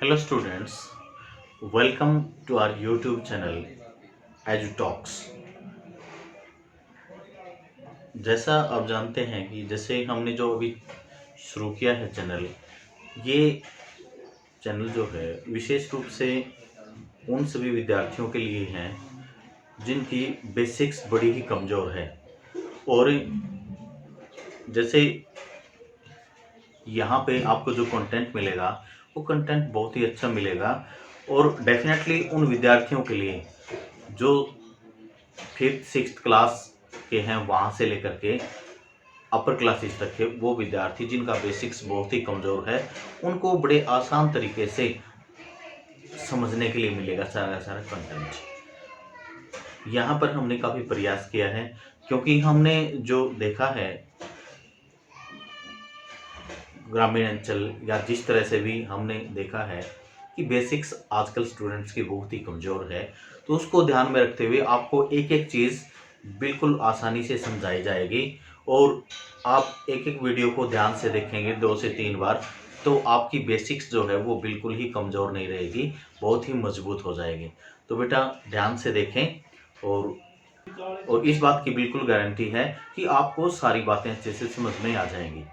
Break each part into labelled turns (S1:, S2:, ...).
S1: Hello students, welcome to our YouTube channel EduTalks। जैसा आप जानते हैं कि जैसे हमने जो अभी शुरू किया है चैनल, ये चैनल जो है विशेष रूप से उन सभी विद्यार्थियों के लिए हैं जिनकी बेसिक्स बड़ी ही कमज़ोर है। और जैसे यहाँ पे आपको जो कंटेंट मिलेगा वो कंटेंट बहुत ही अच्छा मिलेगा और डेफिनेटली उन विद्यार्थियों के लिए जो 5th-6th क्लास के हैं, वहाँ से लेकर के अपर क्लासेस तक के वो विद्यार्थी जिनका बेसिक्स बहुत ही कमज़ोर है, उनको बड़े आसान तरीके से समझने के लिए मिलेगा सारा सारा कंटेंट। यहाँ पर हमने काफ़ी प्रयास किया है क्योंकि हमने जो देखा है ग्रामीण अंचल या जिस तरह से भी हमने देखा है कि बेसिक्स आजकल स्टूडेंट्स की बहुत ही कमज़ोर है, तो उसको ध्यान में रखते हुए आपको एक एक चीज़ बिल्कुल आसानी से समझाई जाएगी। और आप एक एक वीडियो को ध्यान से देखेंगे 2 से 3 बार, तो आपकी बेसिक्स जो है वो बिल्कुल ही कमज़ोर नहीं रहेगी, बहुत ही मजबूत हो जाएगी। तो बेटा ध्यान से देखें और इस बात की बिल्कुल गारंटी है कि आपको सारी बातें अच्छे से समझ में आ जाएंगी।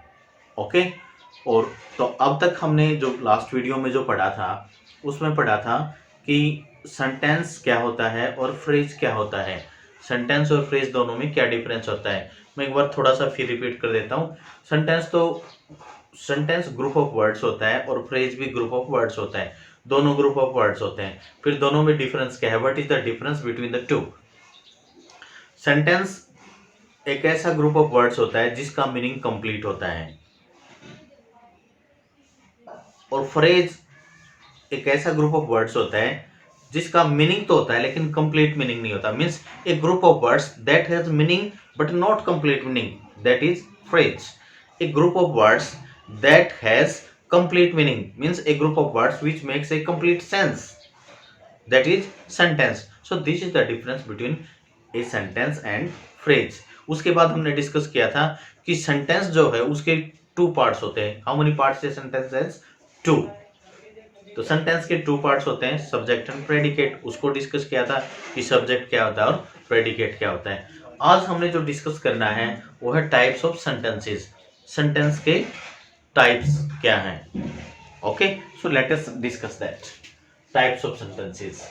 S1: ओके। और तो अब तक हमने जो लास्ट वीडियो में जो पढ़ा था उसमें पढ़ा था कि सेंटेंस क्या होता है और फ्रेज क्या होता है, सेंटेंस और फ्रेज दोनों में क्या डिफरेंस होता है। मैं एक बार थोड़ा सा फिर रिपीट कर देता हूँ। सेंटेंस ग्रुप ऑफ वर्ड्स होता है और फ्रेज भी ग्रुप ऑफ वर्ड्स होता है, दोनों ग्रुप ऑफ वर्ड्स होते हैं। फिर दोनों में डिफरेंस क्या है, what is the difference between the to. Sentence एक ऐसा ग्रुप ऑफ वर्ड्स होता है जिसका मीनिंग कंप्लीट होता है और फ्रेज एक ऐसा ग्रुप ऑफ वर्ड्स होता है जिसका मीनिंग तो होता है लेकिन कंप्लीट मीनिंग नहीं होता। Means A group of words that has meaning but not complete meaning, that is phrase. A group of words that has complete meaning means a group of words which makes a complete sense, that is sentence. So this is the difference between a sentence and phrase। उसके बाद हमने discuss किया था कि sentence जो है उसके two parts होते हैं। हाउ मेनी पार्ट्स है सेंटेंस हैज? टू। तो सेंटेंस के टू पार्ट्स होते हैं, सब्जेक्ट एंड प्रेडिकेट। उसको डिस्कस किया था कि सब्जेक्ट क्या होता है और प्रेडिकेट क्या होता है। आज हमने जो डिस्कस करना है वो है टाइप्स ऑफ सेंटेंसेस। सेंटेंस के टाइप्स क्या हैं। Okay, so let us discuss that types of sentences.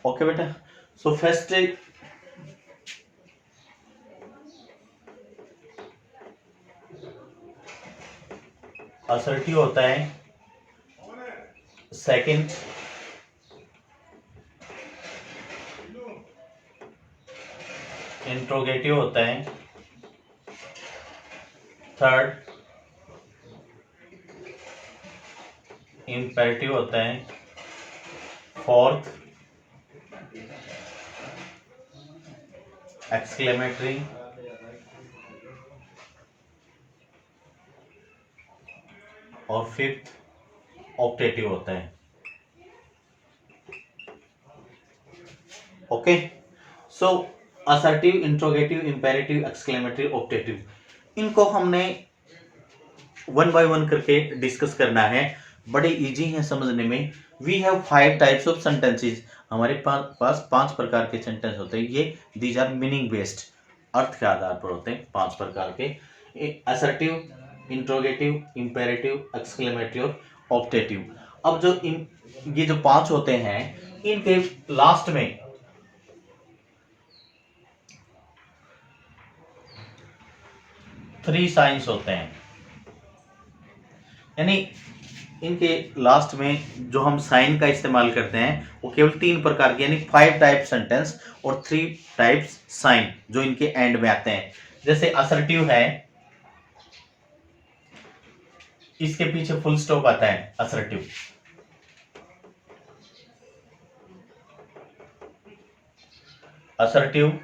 S1: Okay बेटा, सो फर्स्ट असर्टिव होता है, सेकंड इंट्रोगेटिव होता है, थर्ड इंपेरेटिव होता है, फोर्थ एक्सक्लेमेटरी और फिफ्थ ऑक्टेटिव होता है। Okay, so assertive, interrogative, imperative, exclamatory, optative, इनको हमने वन बाय वन करके डिस्कस करना है। बड़े इजी हैं समझने में। We have 5 types of sentences. हमारे पास 5 प्रकार के सेंटेंस होते हैं। ये दीज आर मीनिंग बेस्ड, अर्थ के आधार पर होते हैं 5 प्रकार के। असर्टिव, इंट्रोगेटिव, इंपेरेटिव, एक्सक्लेमेटरी और ऑप्टेटिव। अब जो ये जो 5 होते हैं इनके लास्ट में 3 साइंस होते हैं, यानी इनके लास्ट में जो हम साइन का इस्तेमाल करते हैं वो केवल 3 प्रकार के, यानी 5 टाइप सेंटेंस और 3 टाइप्स साइन जो इनके एंड में आते हैं। जैसे असर्टिव है, इसके पीछे फुल स्टॉप आता है असर्टिव। असर्टिव,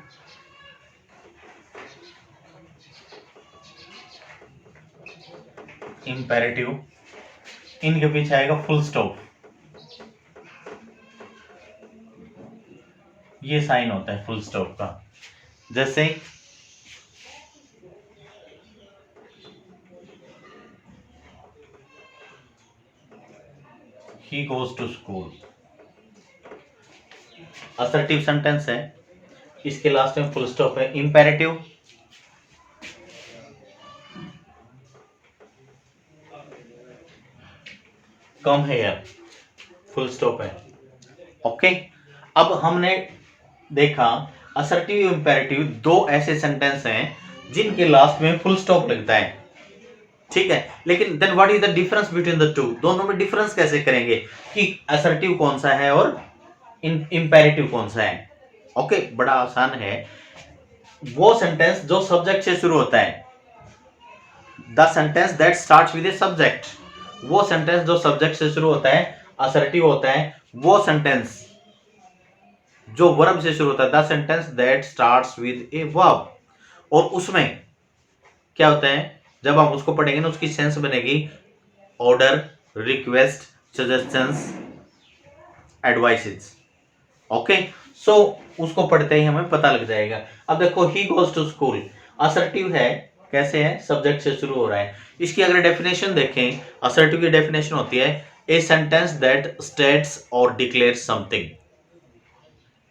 S1: इंपेरेटिव, इनके पीछे आएगा फुल स्टॉप। ये साइन होता है फुल स्टॉप का। जैसे ही goes to school, assertive sentence है, इसके लास्ट में फुल स्टॉप है। Imperative, come here, full stop है। ओके, अब हमने देखा असर्टिव इंपेरेटिव दो ऐसे सेंटेंस हैं जिनके लास्ट में फुल स्टॉप लगता है, ठीक है। लेकिन then what is the difference between the two, दोनों में डिफरेंस कैसे करेंगे कि असर्टिव कौन सा है और इंपेरेटिव कौन सा है। ओके, बड़ा आसान है। वो सेंटेंस जो सब्जेक्ट से शुरू होता है, the sentence that starts with a subject, वो सेंटेंस जो सब्जेक्ट से शुरू होता है असर्टिव होता है। वो सेंटेंस जो वर्ब से शुरू होता है, the sentence that starts with a verb, और उसमें क्या होता है, जब आप उसको पढ़ेंगे ना उसकी सेंस बनेगी order, request, suggestions, advices. Okay, so उसको पढ़ते ही हमें पता लग जाएगा। अब देखो he goes to school assertive है, कैसे है, सब्जेक्ट से शुरू हो रहा है। इसकी अगर डेफिनेशन देखें, असर्टिव की डेफिनेशन होती है ए सेंटेंस दैट स्टेट्स और declares something.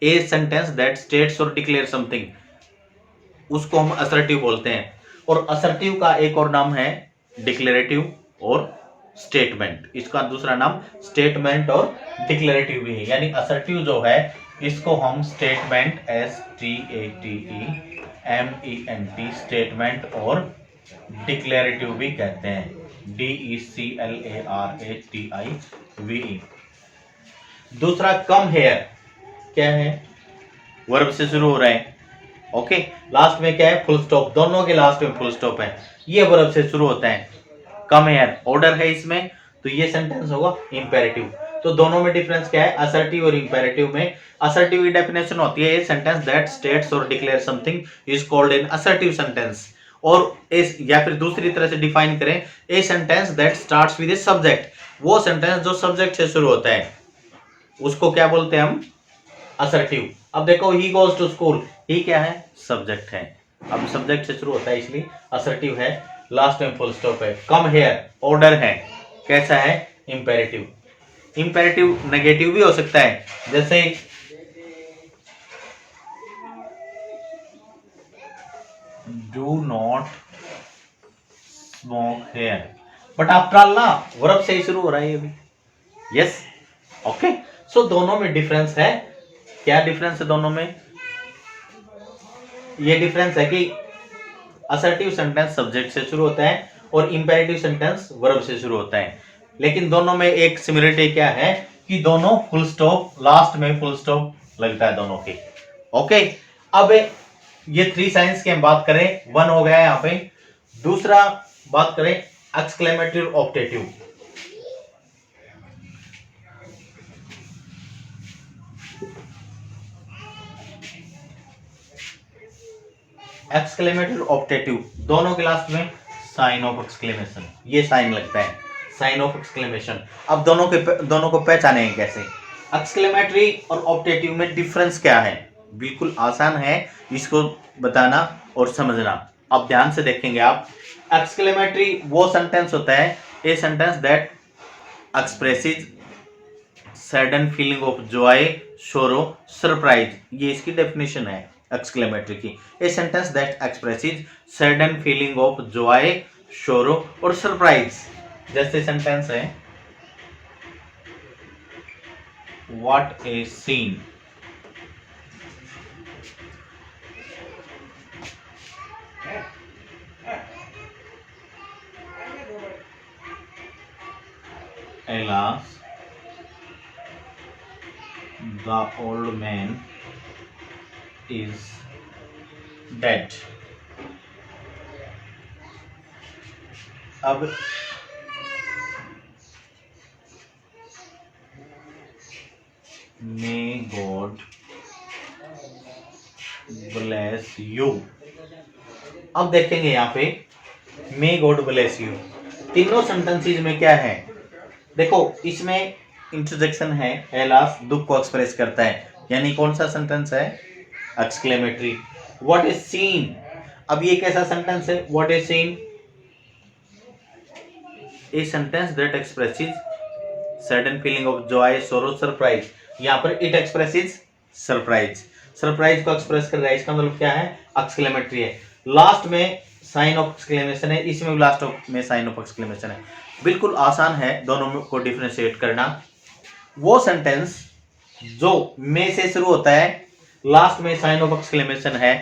S1: A sentence that states और डिक्लेयर समथिंग, उसको हम असर्टिव बोलते हैं। और असर्टिव का एक और नाम है डिक्लेरेटिव और स्टेटमेंट। इसका दूसरा नाम स्टेटमेंट और डिक्लेरेटिव भी है। यानी असर्टिव जो है इसको हम स्टेटमेंट, STATEMENT, स्टेटमेंट, और डिक्लेरेटिव भी कहते हैं, DECLARATIVE। दूसरा कम हेयर, क्या है, वर्ब से शुरू हो रहा है। ओके, लास्ट में क्या है, फुल स्टॉप, दोनों के लास्ट में फुल स्टॉप है, ये वर्ब से शुरू होता है। कम हेयर ऑर्डर है इसमें, तो ये सेंटेंस होगा इंपेरेटिव। तो दोनों में डिफरेंस क्या है, असर्टिव और इंपेरेटिव में। असर्टिव की डेफिनेशन होती है ए सेंटेंस दैट स्टेट्स और declare something is called an assertive sentence. और इस, या फिर दूसरी तरह से डिफाइन करें, ए sentence that starts with a subject, वो सेंटेंस जो सब्जेक्ट से शुरू होता है उसको क्या बोलते हैं हम, असर्टिव। अब देखो ही गोज टू स्कूल, ही क्या है, सब्जेक्ट है, अब सब्जेक्ट से शुरू होता है इसलिए असर्टिव है, लास्ट में फुल स्टॉप है। कम हेयर ऑर्डर है, कैसा है, इंपेरेटिव। इंपेरेटिव नेगेटिव भी हो सकता है, जैसे do not smoke here, but after all ना वर्ब से ही शुरू हो रहा है ये भी। यस, ओके, सो दोनों में डिफरेंस है। क्या डिफरेंस है दोनों में, ये डिफरेंस है कि असर्टिव सेंटेंस सब्जेक्ट से शुरू होता है और इंपेरेटिव सेंटेंस वर्ब से शुरू होता है। लेकिन दोनों में एक सिमिलरिटी क्या है कि दोनों फुल स्टॉप, लास्ट में फुल स्टॉप लगता है दोनों के। ओके, अब ये थ्री साइंस की हम बात करें, वन हो गया है यहाँ पे। दूसरा बात करें एक्सक्लेमेटरी ऑप्टेटिव। एक्सक्लेमेटरी ऑप्टेटिव, दोनों के लास्ट में साइन ऑफ एक्सक्लेमेशन, ये साइन लगता है, साइन ऑफ एक्सक्लेमेशन। अब दोनों को पहचानेंगे कैसे, एक्सक्लेमेटरी और ऑप्टेटिव में डिफरेंस क्या है, बिल्कुल आसान है इसको बताना और समझना। अब ध्यान से देखेंगे आप, एक्सक्लेमेटरी वो सेंटेंस होता है, a sentence that expresses sudden feeling of joy, sorrow, surprise, ये इसकी डेफिनेशन है एक्सक्लेमेटरी की। A sentence that expresses sudden feeling of joy, sorrow और सरप्राइज। जैसे सेंटेंस है what a scene, alas the old man is dead। अब may God bless you, अब देखेंगे यहाँ पे may God bless you, तीनों सेंटेंसेस में क्या है, देखो इसमें इंटरजेक्शन है, एलास दुख को एक्सप्रेस करता है, यानी कौन सा सेंटेंस है, एक्सक्लेमेटरी। व्हाट इज सीन, अब ये कैसा सेंटेंस है, what is scene, A sentence that expresses sudden feeling of joy sorrow surprise. यहाँ पर इट एक्सप्रेसेस सरप्राइज, सरप्राइज को एक्सप्रेस कर रहा है, इसका मतलब क्या है, एक्सक्लेमेटरी है। लास्ट में साइन ऑफ एक्सक्लेमेशन है, इसमें भी लास्ट में साइन ऑफ एक्सक्लेमेशन है। बिल्कुल आसान है दोनों को डिफरेंशिएट करना। वो सेंटेंस जो में से शुरू होता है, लास्ट में साइन ऑफ एक्सक्लेमेशन है,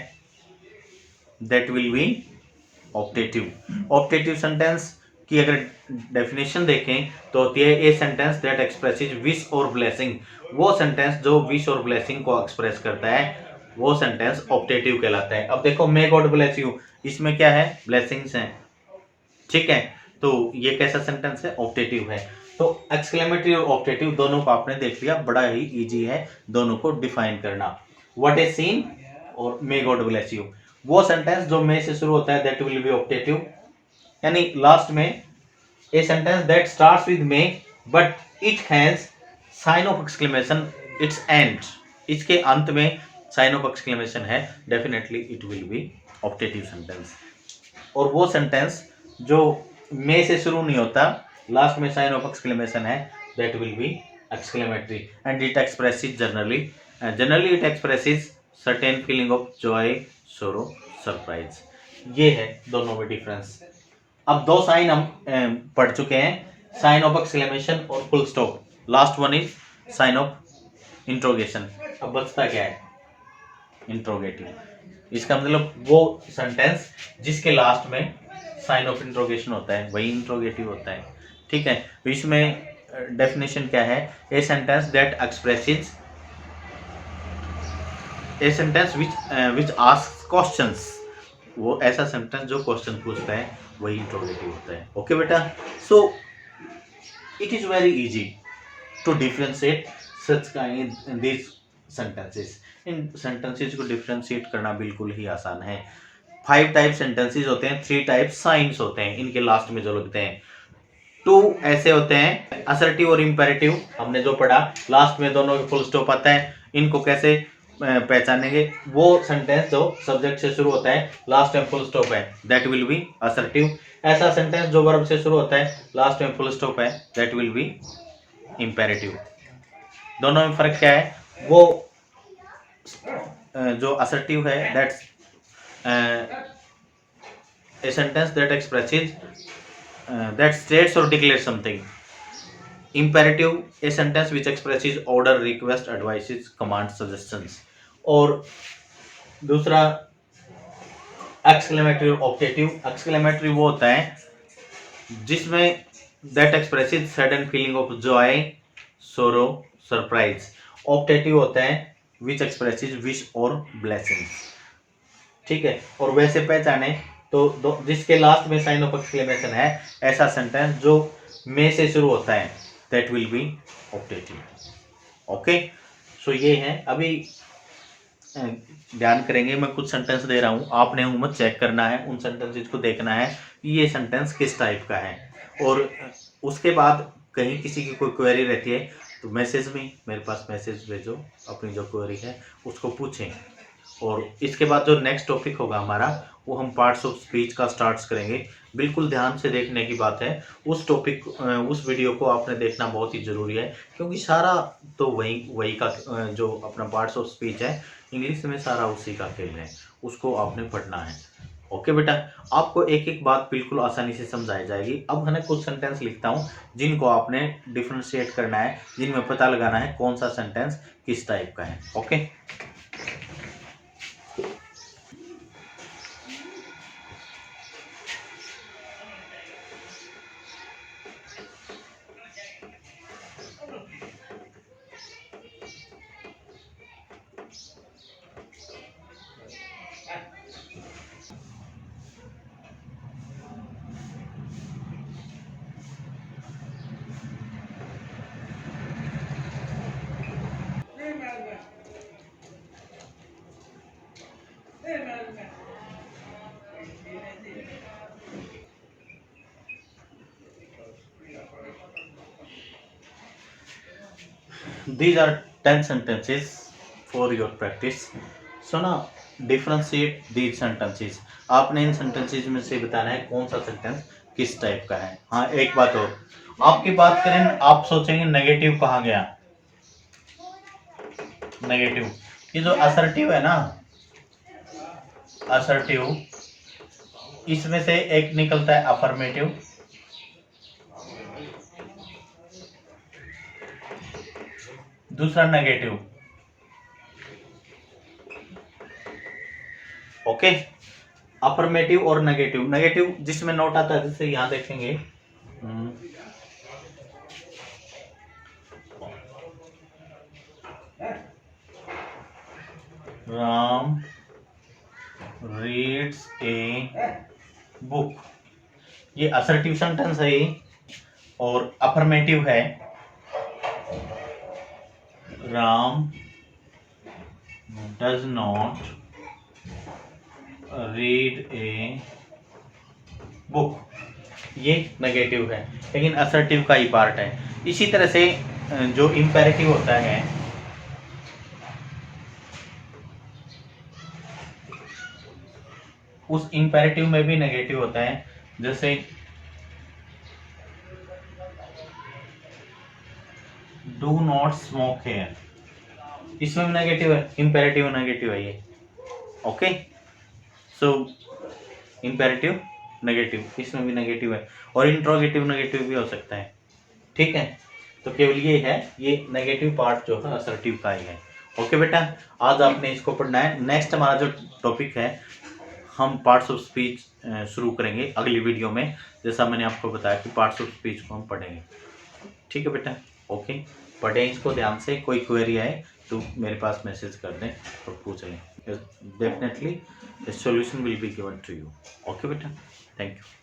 S1: that will be optative. Optative sentence की अगर डेफिनेशन देखें तो होती है a sentence that expresses wish और ब्लेसिंग। वो सेंटेंस जो विश और ब्लेसिंग को एक्सप्रेस करता है वो सेंटेंस ऑप्टेटिव कहलाता है। अब देखो मे गॉड ब्लेस यू, इसमें क्या है, ब्लेसिंग्स हैं, ठीक है, तो ये कैसा सेंटेंस है, ऑप्टेटिव है। तो एक्सक्लेमेटरी और ऑप्टेटिव दोनों को आपने देख लिया, बड़ा ही इजी है दोनों को डिफाइन करना। व्हाट इज सीन और मे गॉड ब्लेस यू, वो सेंटेंस जो मे से शुरू होता है दैट विल बी ऑप्टेटिव, यानी लास्ट में a sentence that starts with may but it has sign of exclamation its end, इसके अंत में साइन ऑफ एक्सक्लेमेशन है, definitely it will be optative sentence. और वो सेंटेंस जो मे से शुरू नहीं होता, लास्ट में साइन ऑफ एक्सक्लेमेशन है, that will B exclamatory and it expresses generally it expresses certain feeling of joy sorrow surprise. ये है दोनों में डिफरेंस। अब दो साइन हम पढ़ चुके हैं, साइन ऑफ एक्सक्लेमेशन और full stop, last one is sine of interrogation. अब बचता क्या है, इंट्रोगेटिव, इसका मतलब वो सेंटेंस जिसके लास्ट में साइन ऑफ इंट्रोगेशन होता है वही इंट्रोगेटिव होता है, ठीक है। तो इसमें डेफिनेशन क्या है, a sentence that expresses, a sentence which asks questions, वो ऐसा सेंटेंस जो क्वेश्चन पूछता है वही इंट्रोगेटिव होता है। ओके बेटा, so it is very easy to differentiate such kind this sentences. इन सेंटेंसेस को डिफरेंशिएट करना बिल्कुल ही आसान है। 5 टाइप सेंटेंसेस होते हैं, 3 टाइप साइंस होते हैं इनके लास्ट में जो लगते हैं। 2 ऐसे होते हैं असर्टिव और इंपेरेटिव, हमने जो पढ़ा, लास्ट में दोनों के फुल स्टॉप आता है। इनको कैसे पहचानेंगे, वो सेंटेंस जो सब्जेक्ट से शुरू होता है लास्ट में फुल स्टॉप है, दैट विल बी असर्टिव। ऐसा सेंटेंस जो वर्ब से शुरू होता है लास्ट में फुल स्टॉप है, दैट विल बी इंपेरेटिव। दोनों में फर्क क्या है, वो जो असर्टिव है that's a sentence that expresses that states or declares something. Imperative, a sentence which expresses order, request, advices, commands, suggestions. और दूसरा एक्सक्लेमेटरी और ऑप्टेटिव। एक्सक्लेमेटरी वो होता है जिसमें that expresses sudden feeling of joy, sorrow, surprise. Optative होता है which expresses wish और blessings, ठीक है। और वैसे पहचाने तो जिसके लास्ट में साइन ऑफ एक्सक्लेमेशन है, ऐसा सेंटेंस जो में से शुरू होता है, that will be optative. Okay, so ये है। अभी ध्यान करेंगे, मैं कुछ सेंटेंस दे रहा हूँ, आपने उम्मीद चेक करना है, उन सेंटेंसेस को देखना है ये सेंटेंस किस टाइप का है। और उसके बाद कहीं किसी की कोई क्वेरी रहती है तो मैसेज में मेरे पास मैसेज भेजो, अपनी जो क्वेरी है उसको पूछें। और इसके बाद जो नेक्स्ट टॉपिक होगा हमारा, वो हम पार्ट्स ऑफ स्पीच का स्टार्ट करेंगे। बिल्कुल ध्यान से देखने की बात है, उस टॉपिक उस वीडियो को आपने देखना बहुत ही ज़रूरी है, क्योंकि सारा तो वही का जो अपना पार्ट्स ऑफ स्पीच है इंग्लिश में, सारा उसी का खेल है, उसको आपने पढ़ना है। ओके बेटा, आपको एक एक बात बिल्कुल आसानी से समझाई जाएगी। अब मैंने कुछ सेंटेंस लिखता हूँ जिनको आपने डिफ्रेंशिएट करना है, जिनमें पता लगाना है कौन सा सेंटेंस किस टाइप का है। Okay, these are 10 sentences for your practice. So now differentiate these sentences. आपने इन sentences में से बताना है कौन सा sentence किस टाइप का है. हाँ, एक बात और, आपकी बात करें, आप सोचेंगे नेगेटिव कहाँ गया. नेगेटिव, ये जो असर्टिव है ना, असर्टिव, इसमें से एक निकलता है अफर्मेटिव, दूसरा नेगेटिव. ओके, अफर्मेटिव और नेगेटिव. नेगेटिव जिसमें नोट आता है, जैसे यहां देखेंगे, राम रीड्स ए बुक, ये असर्टिव सेंटेंस है ये, और अफर्मेटिव है, Ram does not read a book, ये नेगेटिव है, लेकिन असर्टिव का ही पार्ट है. इसी तरह से जो इंपेरेटिव होता है, उस इंपेरेटिव में भी नेगेटिव होता है. जैसे डू नॉट स्मोक हेयर, इसमें भी नेगेटिव है, इंपेरेटिव नेगेटिव है ये. ओके, सो इंपेरेटिव नेगेटिव, इसमें भी नेगेटिव है, और इंट्रोगेटिव नेगेटिव भी हो सकता है. ठीक है, तो केवल ये है, ये नेगेटिव पार्ट जो है असर्टिव का ही है. ओके बेटा, आज आपने इसको पढ़ना है. नेक्स्ट हमारा जो टॉपिक है, हम पार्ट्स ऑफ स्पीच शुरू करेंगे अगली वीडियो में. जैसा मैंने आपको बताया कि पार्ट्स ऑफ स्पीच को हम पढ़ेंगे. ठीक है बेटा, ओके, पढ़ें इसको ध्यान से. कोई क्वेरी आए तो मेरे पास मैसेज कर दें और पूछ लें. Definitely the solution will be given to you. Okay बेटा, थैंक यू.